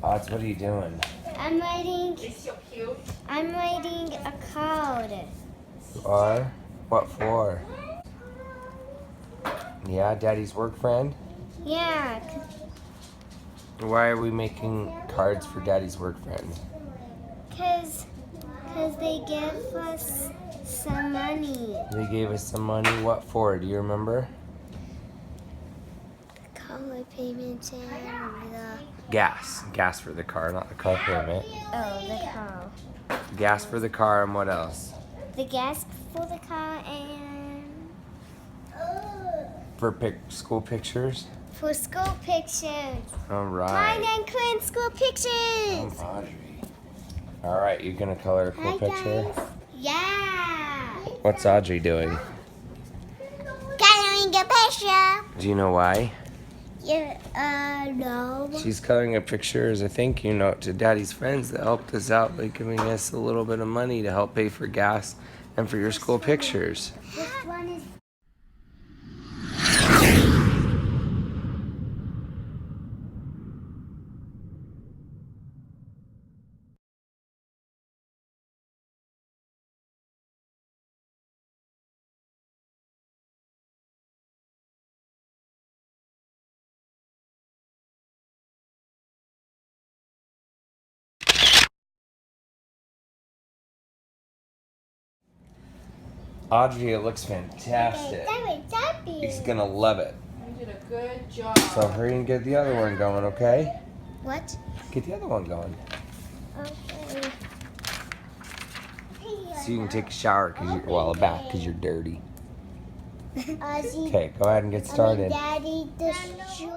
Oz, what are you doing? I'm writing a card. You are? What for? Yeah, Daddy's work friend? Yeah, Why are we making cards for Daddy's work friend? cause they give us some money. They gave us some money. What for? Do you remember? Car payments and the Gas. Gas for the car, not the car payment. the car. Gas for the car, and what else? The gas for the car and For school pictures? for school pictures. All Mine right. and Quinn's school pictures. Audrey. All right, you're going to color a cool Hi, picture? guys. Yeah. What's Audrey doing? Coloring a picture. Do you know why? Yeah, no. She's coloring a picture as a thank you note to Daddy's friends that helped us out by giving us a little bit of money to help pay for gas and for your school pictures. This one is. Audrey, it looks fantastic. He's gonna love it. You did a good job. So hurry and get the other one going, okay? What? Get the other one going. Okay. So you can take a shower, a bath, because you're dirty. Ozzy. Okay, go ahead and get started. Daddy, the shoe.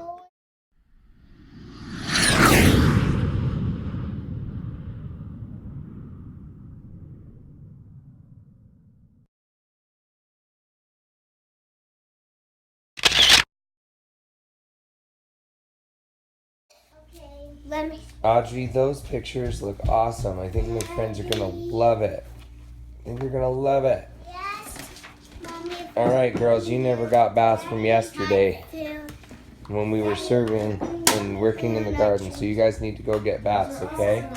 Let me. Audrey, those pictures look awesome. I think my friends are gonna love it. I think you're gonna love it. Yes. Mommy. All right, girls, you never got baths from yesterday Two. when we were serving and working in the garden. So you guys need to go get baths, okay?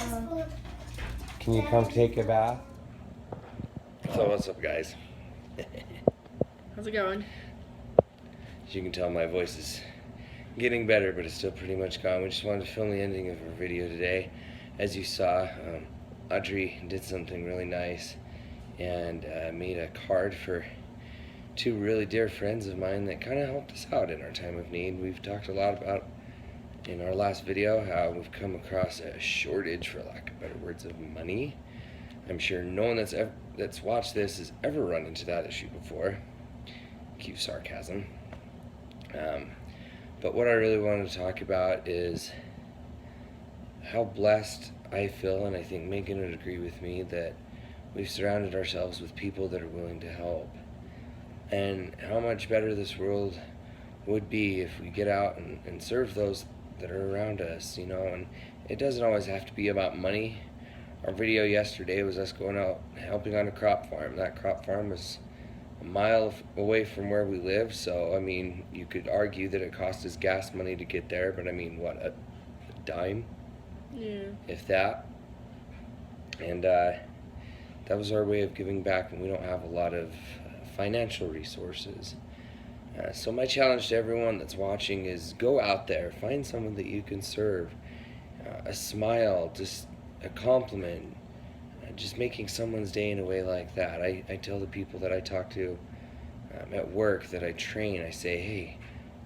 Can you come take a bath? So what's up, guys? How's it going? As you can tell, my voice is getting better, but it's still pretty much gone. We just wanted to film the ending of our video today. As you saw, Audrey did something really nice and made a card for two really dear friends of mine that kind of helped us out in our time of need. We've talked a lot about in our last video how we've come across a shortage, for lack of better words, of money. I'm sure no one that's watched this has ever run into that issue before. Cue sarcasm. But what I really wanted to talk about is how blessed I feel, and I think Megan would agree with me, that we've surrounded ourselves with people that are willing to help. And how much better this world would be if we get out and serve those that are around us, you know. And it doesn't always have to be about money. Our video yesterday was us going out helping on a crop farm. That crop farm was a mile away from where we live, so I mean, you could argue that it cost us gas money to get there, but I mean, what, a dime? Yeah. If that. And that was our way of giving back when we don't have a lot of financial resources. So my challenge to everyone that's watching is go out there, find someone that you can serve. A smile, just a compliment, just making someone's day in a way like that. I tell the people that I talk to at work, that I train, I say, hey,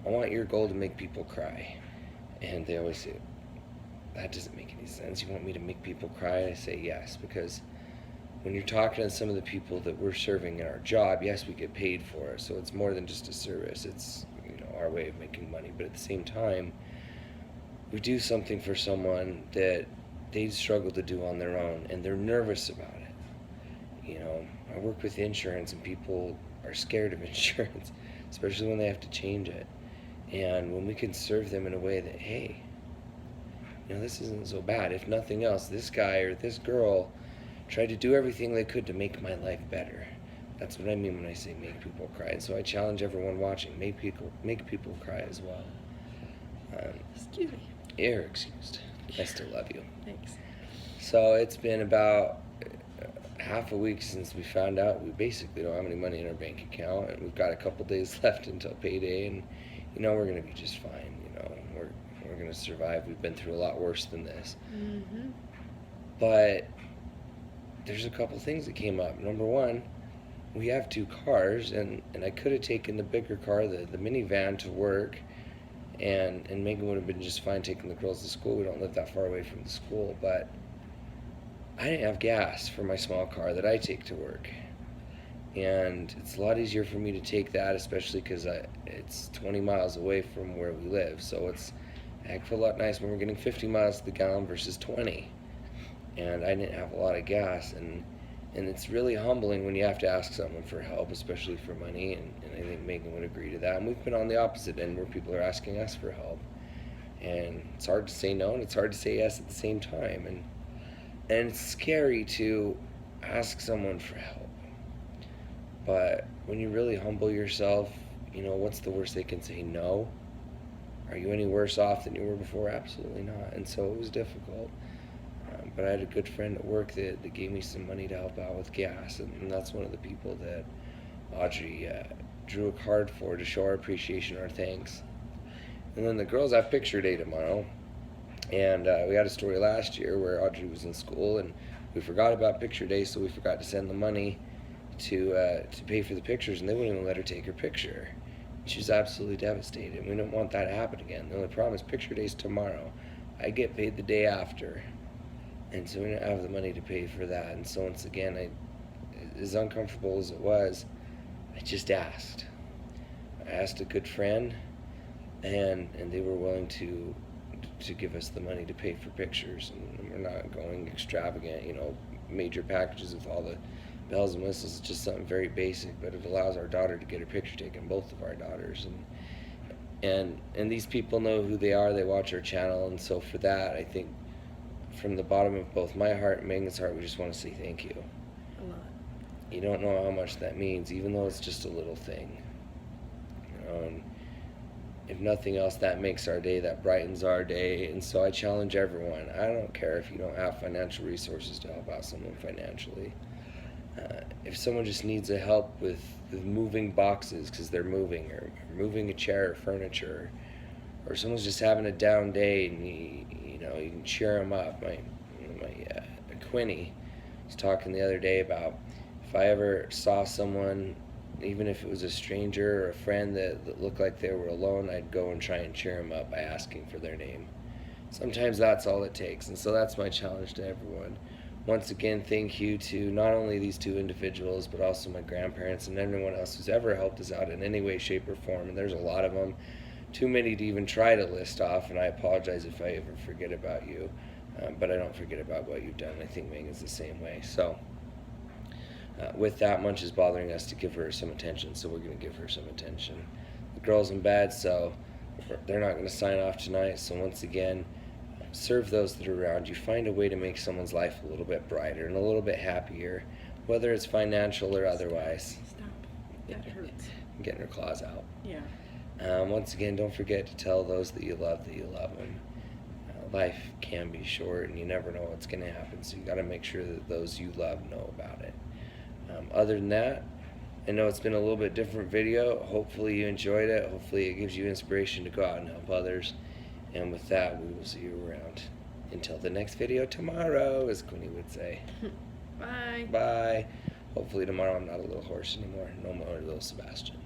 I want your goal to make people cry. And they always say, that doesn't make any sense. You want me to make people cry? I say yes, because when you're talking to some of the people that we're serving in our job, yes, we get paid for it, so it's more than just a service. It's, you know, our way of making money. But at the same time, we do something for someone that they struggle to do on their own, and they're nervous about it. You know, I work with insurance, and people are scared of insurance, especially when they have to change it. And when we can serve them in a way that, hey, you know, this isn't so bad. If nothing else, this guy or this girl tried to do everything they could to make my life better. That's what I mean when I say make people cry. And so I challenge everyone watching, make people cry as well. Excuse me. You're excused. I still love you. Thanks. So it's been about half a week since we found out we basically don't have any money in our bank account, and we've got a couple days left until payday, and we're gonna be just fine. We're gonna survive. We've been through a lot worse than this. Mm-hmm. But there's a couple things that came up. Number one, we have 2 cars, and I could have taken the bigger car, the minivan, to work, and Megan would have been just fine taking the girls to school. We don't live that far away from the school, but I didn't have gas for my small car that I take to work. And it's a lot easier for me to take that, especially because it's 20 miles away from where we live. So it's a heck of a lot nice when we're getting 50 miles to the gallon versus 20. And I didn't have a lot of gas, and it's really humbling when you have to ask someone for help, especially for money, and I think Megan would agree to that. And we've been on the opposite end where people are asking us for help, and it's hard to say no, and it's hard to say yes at the same time, and it's scary to ask someone for help. But when you really humble yourself, what's the worst they can say? No. Are you any worse off than you were before? Absolutely not. And so it was difficult. But I had a good friend at work that gave me some money to help out with gas, and that's one of the people that Audrey drew a card for to show our appreciation, our thanks. And then the girls have picture day tomorrow, and we had a story last year where Audrey was in school, and we forgot about picture day, so we forgot to send the money to pay for the pictures, and they wouldn't even let her take her picture. She was absolutely devastated. We don't want that to happen again. The only problem is picture day's tomorrow. I get paid the day after. And so we didn't have the money to pay for that. And so once again, as uncomfortable as it was, I just asked. I asked a good friend, and they were willing to give us the money to pay for pictures. And we're not going extravagant, major packages with all the bells and whistles. It's just something very basic, but it allows our daughter to get her picture taken, both of our daughters. And these people know who they are. They watch our channel, and so for that, I think, from the bottom of both my heart and Megan's heart, we just want to say thank you. A lot. You don't know how much that means, even though it's just a little thing. And if nothing else, that makes our day, that brightens our day. And so I challenge everyone. I don't care if you don't have financial resources to help out someone financially. If someone just needs a help with moving boxes because they're moving, or moving a chair or furniture, or someone's just having a down day, and you can cheer them up. My Quinny was talking the other day about if I ever saw someone, even if it was a stranger or a friend that looked like they were alone, I'd go and try and cheer them up by asking for their name. Sometimes that's all it takes, and so that's my challenge to everyone. Once again, thank you to not only these 2 individuals, but also my grandparents and everyone else who's ever helped us out in any way, shape, or form, and there's a lot of them. Too many to even try to list off, and I apologize if I ever forget about you, but I don't forget about what you've done. I think Megan's the same way. So with that, Munch is bothering us to give her some attention, so we're going to give her some attention. The girl's in bed, so they're not going to sign off tonight. So once again, serve those that are around you. Find a way to make someone's life a little bit brighter and a little bit happier, whether it's financial or otherwise. Stop. That hurts. I'm getting her claws out. Yeah. Once again, don't forget to tell those that you love them. Life can be short, and you never know what's going to happen, so you got to make sure that those you love know about it. Other than that, I know it's been a little bit different video. Hopefully you enjoyed it. Hopefully it gives you inspiration to go out and help others. And with that, we will see you around. Until the next video tomorrow, as Quinny would say. Bye. Bye. Hopefully tomorrow I'm not a little hoarse anymore. No more little Sebastian.